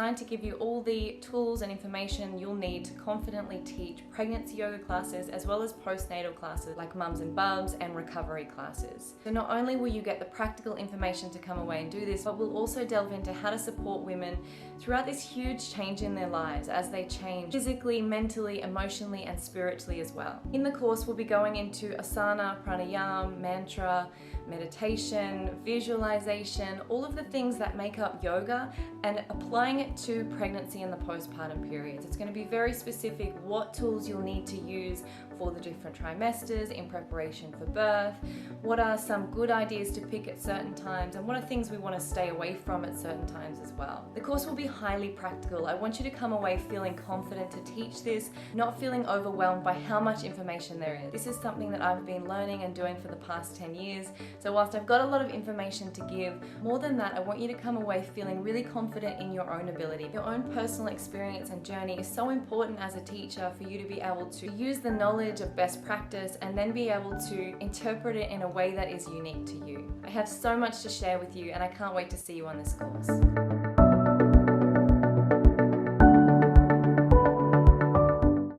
designed to give you all the tools and information you'll need to confidently teach pregnancy yoga classes as well as postnatal classes like mums and bubs and recovery classes. So not only will you get the practical information to come away and do this, but we'll also delve into how to support women throughout this huge change in their lives as they change physically, mentally, emotionally, and spiritually as well. In the course, we'll be going into Asana, Pranayama, mantra, meditation, visualization, all of the things that make up yoga, and applying it to pregnancy and the postpartum periods. It's going to be very specific what tools you'll need to use for the different trimesters in preparation for birth, what are some good ideas to pick at certain times, and what are things we want to stay away from at certain times as well. The course will be highly practical. I want you to come away feeling confident to teach this, not feeling overwhelmed by how much information there is. This is something that I've been learning and doing for the past 10 years. So whilst I've got a lot of information to give, more than that, I want you to come away feeling really confident in your own ability. Your own personal experience and journey is so important as a teacher for you to be able to use the knowledge of best practice and then be able to interpret it in a way that is unique to you. I have so much to share with you and I can't wait to see you on this course.